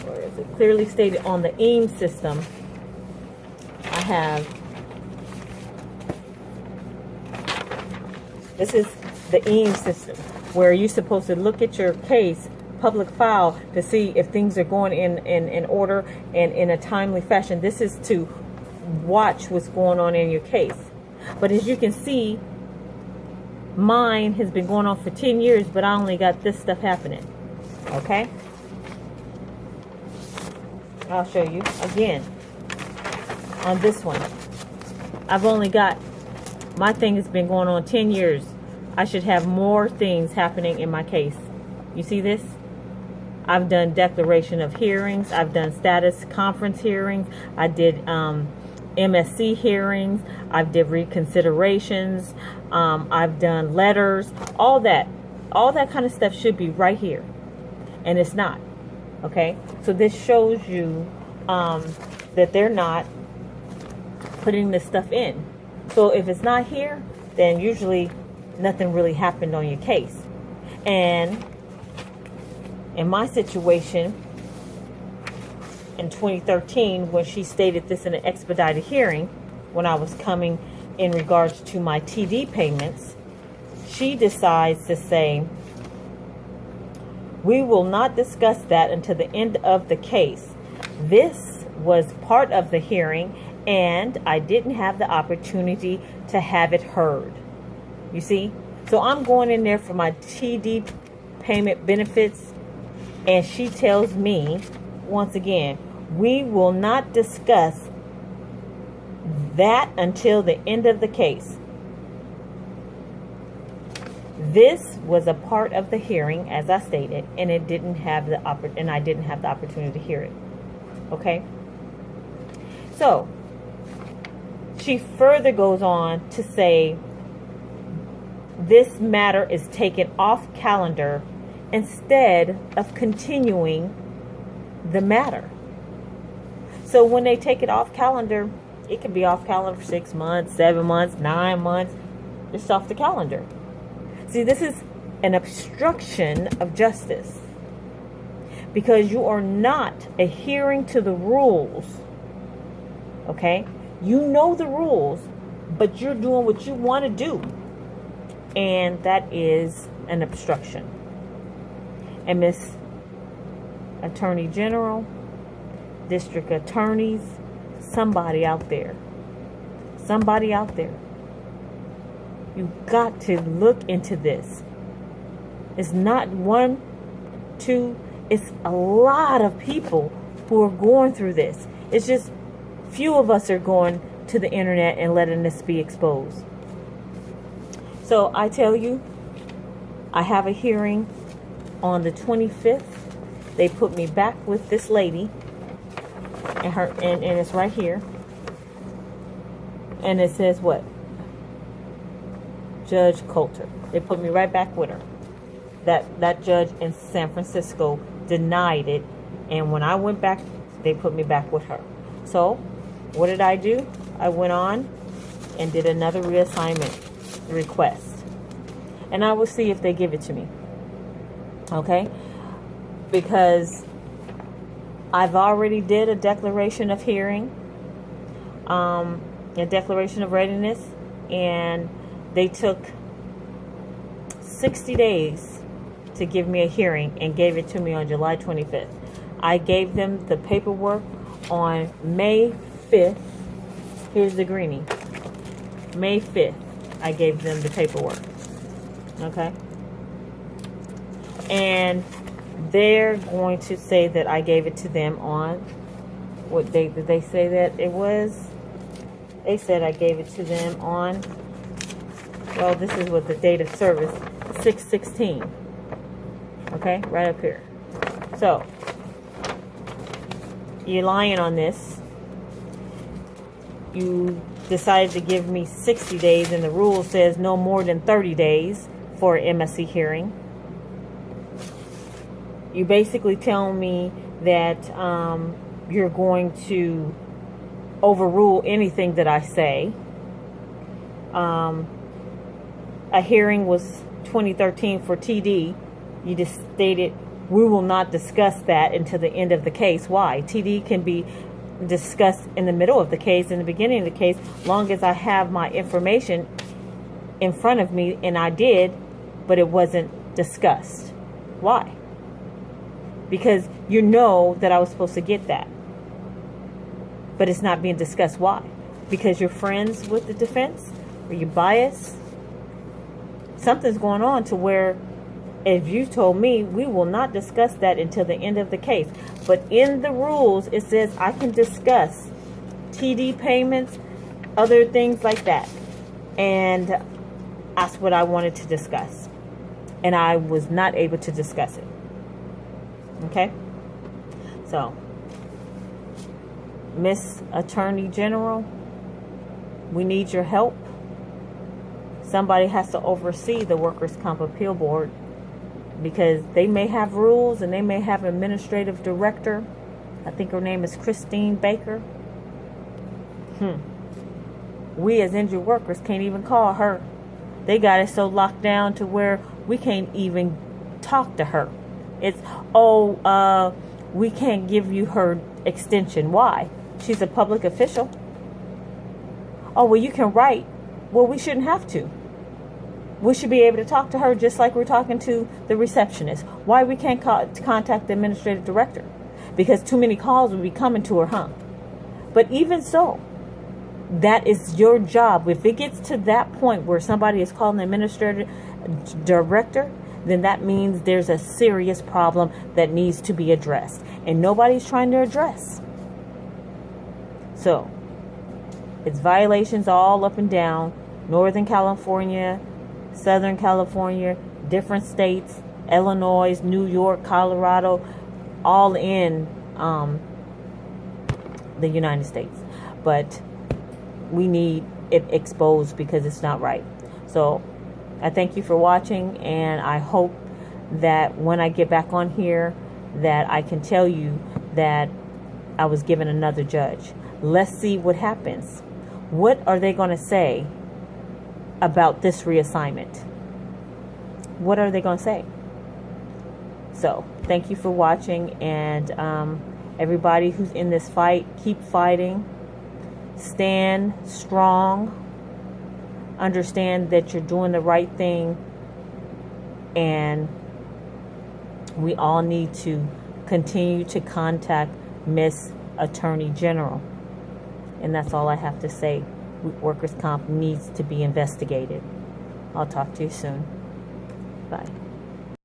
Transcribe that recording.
where is it? Clearly stated on the EAM system. I have, this is the EAM system where you're supposed to look at your case, public file, to see if things are going in order and in a timely fashion. This is to watch what's going on in your case. But as you can see, mine has been going on for 10 years, but I only got this stuff happening. Okay? I'll show you again on this one. I've only got, my thing has been going on 10 years. I should have more things happening in my case. You see this? I've done declaration of hearings. I've done status conference hearings. I did MSC hearings. I've did reconsiderations. I've done letters. All that kind of stuff should be right here, and it's not. Okay, so this shows you that they're not putting this stuff in. So if it's not here, then usually nothing really happened on your case. And in my situation in 2013, when she stated this in an expedited hearing, when I was coming in regards to my TD payments, she decides to say, we will not discuss that until the end of the case. This was part of the hearing, and I didn't have the opportunity to have it heard. You see? So I'm going in there for my TD payment benefits, and she tells me, once again, we will not discuss that until the end of the case. This was a part of the hearing, as I stated, and I didn't have the opportunity to hear it. Okay? So, she further goes on to say, this matter is taken off calendar instead of continuing the matter. So when they take it off calendar, it can be off calendar for 6 months, 7 months, 9 months. It's off the calendar. See, this is an obstruction of justice, because you are not adhering to the rules. Okay? You know the rules, but you're doing what you want to do. And that is an obstruction. And Miss Attorney General, district attorneys, somebody out there, you've got to look into this. It's not one, two, it's a lot of people who are going through this. It's just few of us are going to the internet and letting this be exposed. So I tell you, I have a hearing on the 25th. They put me back with this lady, and it's right here. And it says what? Judge Coulter. They put me right back with her. That judge in San Francisco denied it, and when I went back, they put me back with her. So what did I do? I went on and did another reassignment request, and I will see if they give it to me. Okay? Because I've already did a declaration of hearing, a declaration of readiness, and they took 60 days to give me a hearing and gave it to me on July 25th. I gave them the paperwork on May 5th. Here's the greenie. May 5th, I gave them the paperwork. Okay? And they're going to say that I gave it to them on, what date did they say that it was? They said I gave it to them on, well, this is what the date of service, 6/16. Okay, right up here. So, you're lying on this. You decided to give me 60 days, and the rule says no more than 30 days for an MSC hearing. You basically tell me that you're going to overrule anything that I say. A hearing was 2013 for TD. You just stated we will not discuss that until the end of the case. Why? TD can be discussed in the middle of the case, in the beginning of the case, long as I have my information in front of me, and I did, but it wasn't discussed. Why? Because you know that I was supposed to get that, but it's not being discussed. Why? Because you're friends with the defense, or you're biased. Something's going on to where, if you told me, we will not discuss that until the end of the case. But in the rules, it says I can discuss TD payments, other things like that. And that's what I wanted to discuss. And I was not able to discuss it. Okay? So, Miss Attorney General, we need your help. Somebody has to oversee the Workers' Comp Appeal Board, because they may have rules and they may have an administrative director. I think her name is Christine Baker. We as injured workers can't even call her. They got it so locked down to where we can't even talk to her. It's, we can't give you her extension. Why? She's a public official. Oh, well, you can write. Well, we shouldn't have to. We should be able to talk to her just like we're talking to the receptionist. Why we can't contact the administrative director? Because too many calls will be coming to her, huh? But even so, that is your job. If it gets to that point where somebody is calling the administrative director, then that means there's a serious problem that needs to be addressed. And nobody's trying to address. So, it's violations all up and down. Northern California, Southern California, different states, Illinois, New York, Colorado, all in the United States. But we need it exposed because it's not right. So I thank you for watching, and I hope that when I get back on here that I can tell you that I was given another judge. Let's see what happens. What are they going to say about this reassignment? What are they going to say? So, thank you for watching, and everybody who's in this fight, keep fighting. Stand strong. Understand that you're doing the right thing, and we all need to continue to contact Miss Attorney General. And that's all I have to say. Workers' comp needs to be investigated. I'll talk to you soon. Bye.